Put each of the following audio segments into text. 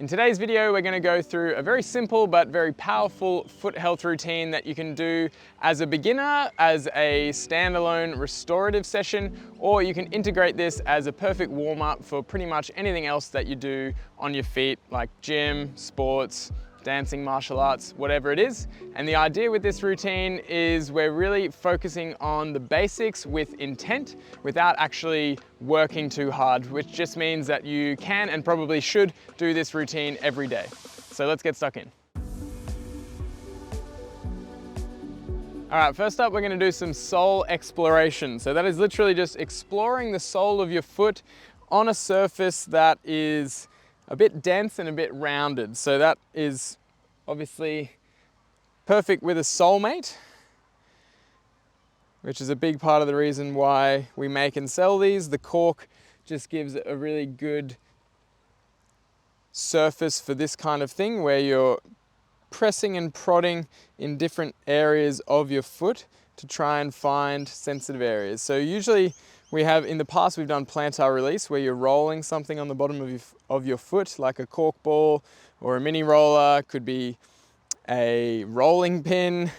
In today's video, we're going to go through a very simple but very powerful foot health routine that you can do as a beginner, as a standalone restorative session, or you can integrate this as a perfect warm-up for pretty much anything else that you do on your feet, like gym, sports, dancing, martial arts, whatever it is. And the idea with this routine is we're really focusing on the basics with intent without actually working too hard, which just means that you can and probably should do this routine every day. So let's get stuck in. All right, first up, we're gonna do some sole exploration. So that is literally just exploring the sole of your foot on a surface that is a bit dense and a bit rounded. So that is obviously perfect with a soulmate, which is a big part of the reason why we make and sell these. The cork just gives a really good surface for this kind of thing where you're pressing and prodding in different areas of your foot to try and find sensitive areas. So usually we have, in the past, we've done plantar release where you're rolling something on the bottom of your foot, like a cork ball or a mini roller. Could be a rolling pin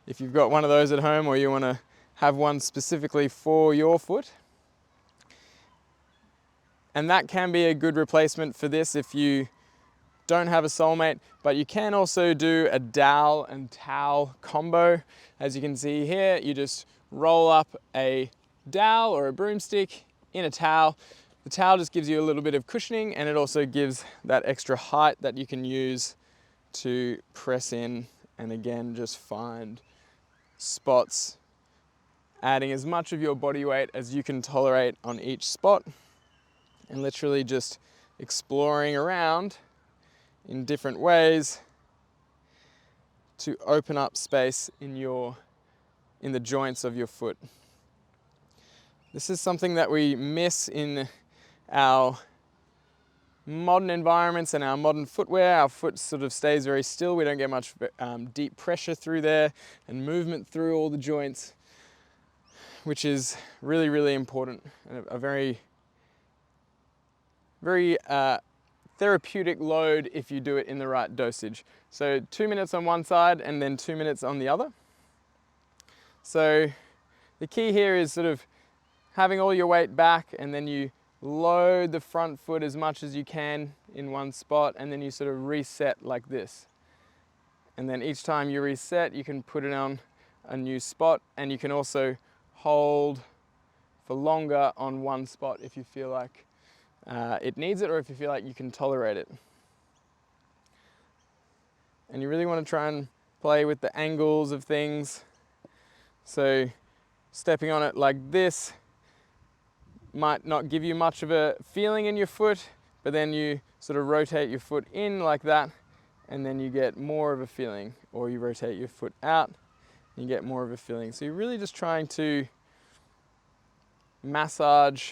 if you've got one of those at home, or you want to have one specifically for your foot. And that can be a good replacement for this if you don't have a soulmate, but you can also do a dowel and towel combo. As you can see here, you just roll up a dowel or a broomstick in a towel. The towel just gives you a little bit of cushioning, and it also gives that extra height that you can use to press in and again just find spots, adding as much of your body weight as you can tolerate on each spot, and literally just exploring around in different ways to open up space in the joints of your foot. This is something that we miss in our modern environments and our modern footwear. Our foot sort of stays very still. We don't get much deep pressure through there and movement through all the joints, which is really, really important, and a very, very therapeutic load if you do it in the right dosage. So 2 minutes on one side and then 2 minutes on the other. So the key here is sort of having all your weight back, and then you load the front foot as much as you can in one spot, and then you sort of reset like this. And then each time you reset, you can put it on a new spot, and you can also hold for longer on one spot if you feel like it needs it, or if you feel like you can tolerate it. And you really want to try and play with the angles of things. So stepping on it like this might not give you much of a feeling in your foot, but then you sort of rotate your foot in like that, and then you get more of a feeling, or you rotate your foot out and you get more of a feeling. So you're really just trying to massage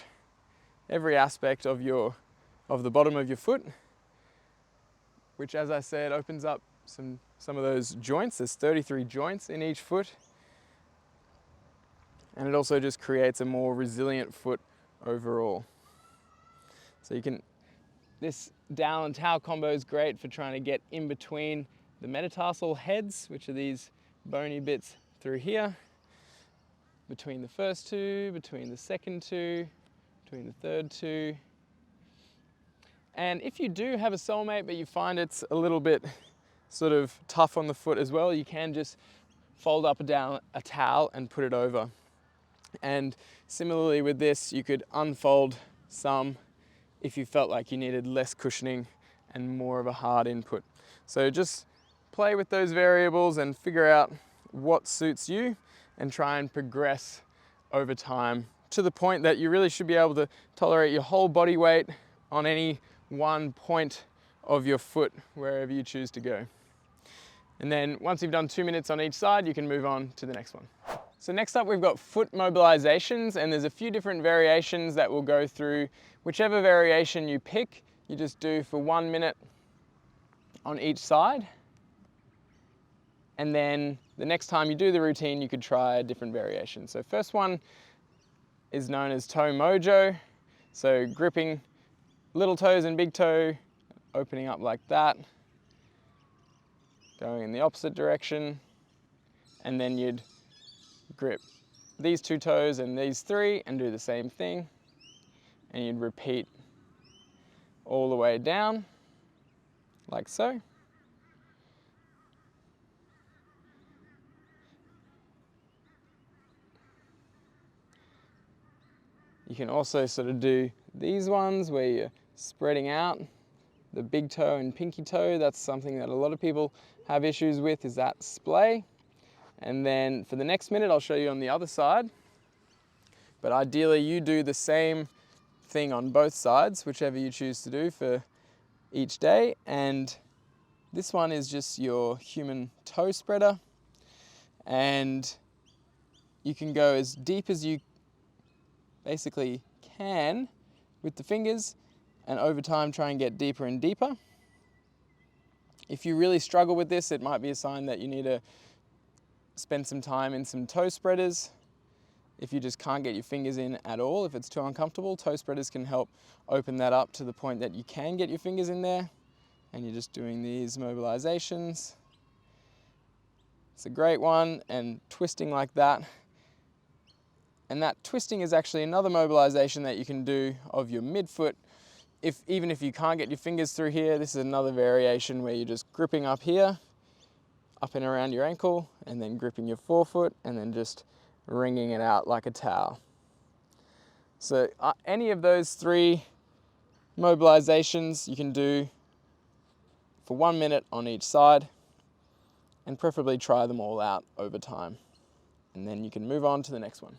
every aspect of the bottom of your foot, which, as I said, opens up some of those joints. There's 33 joints in each foot, and it also just creates a more resilient foot overall. So this dowel and towel combo is great for trying to get in between the metatarsal heads, which are these bony bits through here, between the first two, between the second two, between the third two. And if you do have a soulmate but you find it's a little bit sort of tough on the foot as well, you can just fold up a towel and put it over. And similarly with this, you could unfold some if you felt like you needed less cushioning and more of a hard input. So just play with those variables and figure out what suits you, and try and progress over time to the point that you really should be able to tolerate your whole body weight on any one point of your foot, wherever you choose to go. And then once you've done 2 minutes on each side, you can move on to the next one. So next up, we've got foot mobilisations, and there's a few different variations that we'll go through. Whichever variation you pick, you just do for 1 minute on each side. And then the next time you do the routine, you could try a different variation. So first one is known as toe mojo. So gripping little toes and big toe opening up like that, going in the opposite direction, and then you'd grip these 2 toes and these 3 and do the same thing, and you'd repeat all the way down, like so. You can also sort of do these ones where you're spreading out the big toe and pinky toe. That's something that a lot of people have issues with, is that splay. And then for the next minute, I'll show you on the other side. But ideally, you do the same thing on both sides, whichever you choose to do for each day. And this one is just your human toe spreader. And you can go as deep as you basically can with the fingers, and over time try and get deeper and deeper. If you really struggle with this, it might be a sign that you need to spend some time in some toe spreaders. If you just can't get your fingers in at all, if it's too uncomfortable, toe spreaders can help open that up to the point that you can get your fingers in there, and you're just doing these mobilizations. It's a great one, and twisting like that. And that twisting is actually another mobilization that you can do of your midfoot. Even if you can't get your fingers through here, this is another variation where you're just gripping up here, up and around your ankle, and then gripping your forefoot, and then just wringing it out like a towel. So any of those 3 mobilizations you can do for 1 minute on each side, and preferably try them all out over time. And then you can move on to the next one.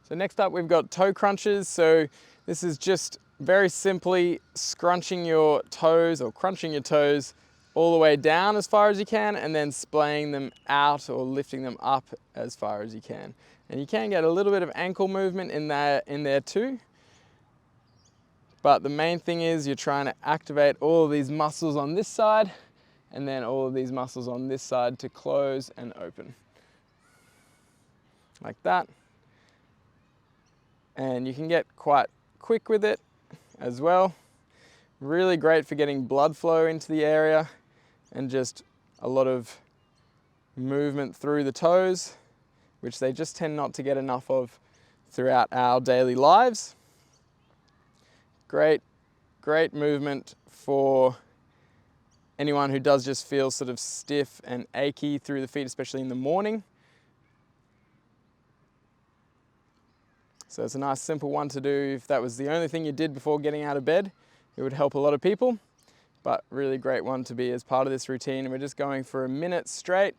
So next up, we've got toe crunches. So this is just very simply scrunching your toes or crunching your toes all the way down as far as you can, and then splaying them out or lifting them up as far as you can. And you can get a little bit of ankle movement in there too. But the main thing is you're trying to activate all of these muscles on this side, and then all of these muscles on this side to close and open. Like that. And you can get quite quick with it as well. Really great for getting blood flow into the area, and just a lot of movement through the toes, which they just tend not to get enough of throughout our daily lives. Great movement for anyone who does just feel sort of stiff and achy through the feet, especially in the morning. So it's a nice simple one to do. If that was the only thing you did before getting out of bed, it would help a lot of people. But really great one to be as part of this routine. And we're just going for a minute straight.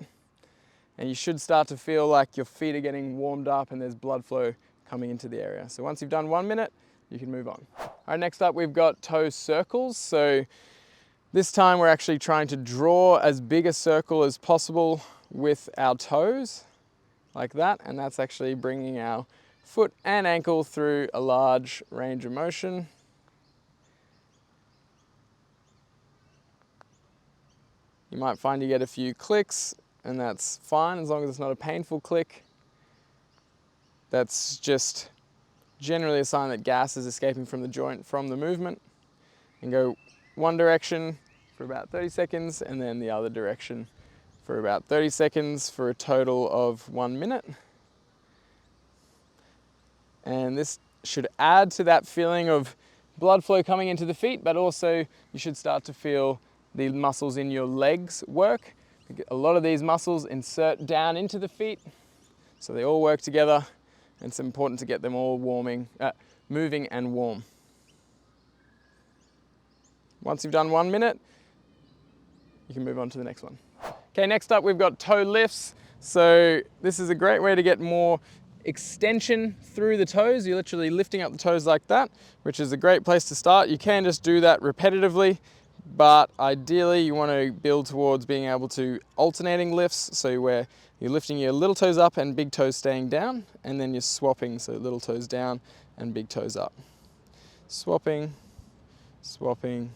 And you should start to feel like your feet are getting warmed up and there's blood flow coming into the area. So once you've done 1 minute, you can move on. All right, next up we've got toe circles. So this time we're actually trying to draw as big a circle as possible with our toes, like that. And that's actually bringing our foot and ankle through a large range of motion. You might find you get a few clicks, and that's fine as long as it's not a painful click. That's just generally a sign that gas is escaping from the joint from the movement. And go one direction for about 30 seconds, and then the other direction for about 30 seconds for a total of 1 minute. And this should add to that feeling of blood flow coming into the feet, but also you should start to feel the muscles in your legs work. A lot of these muscles insert down into the feet, so they all work together, and it's important to get them all moving and warm. Once you've done 1 minute, you can move on to the next one. Okay, next up we've got toe lifts. So this is a great way to get more extension through the toes. You're literally lifting up the toes like that, which is a great place to start. You can just do that repetitively, but ideally you want to build towards being able to alternating lifts, so where you're lifting your little toes up and big toes staying down, and then you're swapping, so little toes down and big toes up. Swapping, swapping,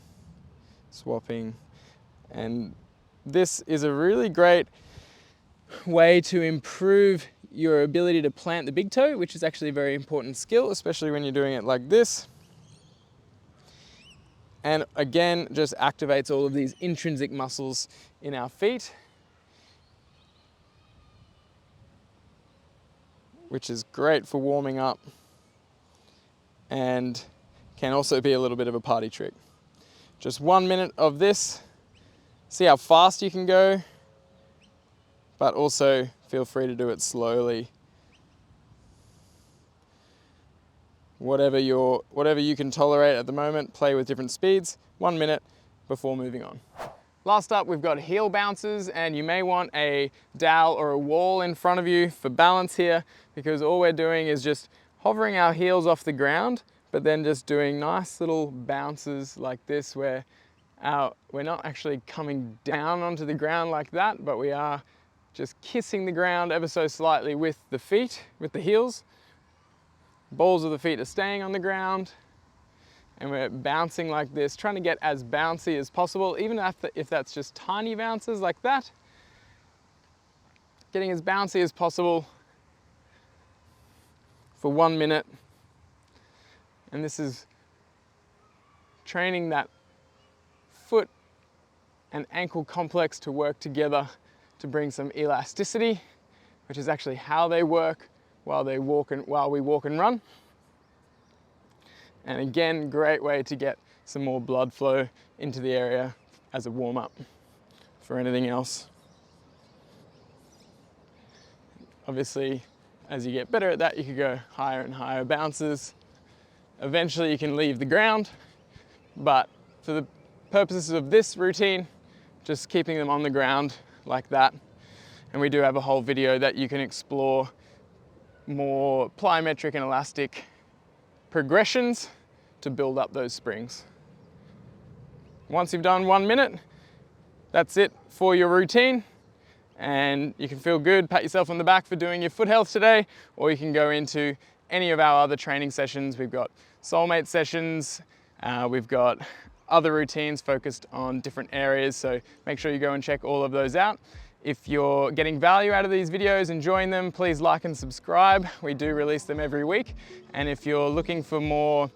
swapping. And this is a really great way to improve your ability to plant the big toe, which is actually a very important skill, especially when you're doing it like this. And again, just activates all of these intrinsic muscles in our feet, which is great for warming up and can also be a little bit of a party trick. Just 1 minute of this. See how fast you can go, but also feel free to do it slowly. Whatever you can tolerate at the moment, play with different speeds. 1 minute before moving on. Last up, we've got heel bounces, and you may want a dowel or a wall in front of you for balance here, because all we're doing is just hovering our heels off the ground, but then just doing nice little bounces like this, where we're not actually coming down onto the ground like that, but we are just kissing the ground ever so slightly with the feet, with the heels. Balls of the feet are staying on the ground, and we're bouncing like this, trying to get as bouncy as possible, even if that's just tiny bounces like that. Getting as bouncy as possible for 1 minute. And this is training that foot and ankle complex to work together to bring some elasticity, which is actually how they work while we walk and run. And again, great way to get some more blood flow into the area as a warm-up for anything else. Obviously, as you get better at that, you can go higher and higher bounces. Eventually you can leave the ground, but for the purposes of this routine, just keeping them on the ground like that. And we do have a whole video that you can explore more plyometric and elastic progressions to build up those springs. Once you've done 1 minute, that's it for your routine, and you can feel good, pat yourself on the back for doing your foot health today, or you can go into any of our other training sessions. We've got soulmate sessions, we've got other routines focused on different areas, so make sure you go and check all of those out. If you're getting value out of these videos, enjoying them, please like and subscribe. We do release them every week. And if you're looking for more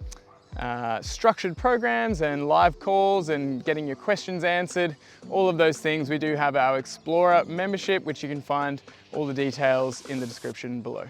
structured programs and live calls and getting your questions answered, all of those things, we do have our Explorer membership, which you can find all the details in the description below.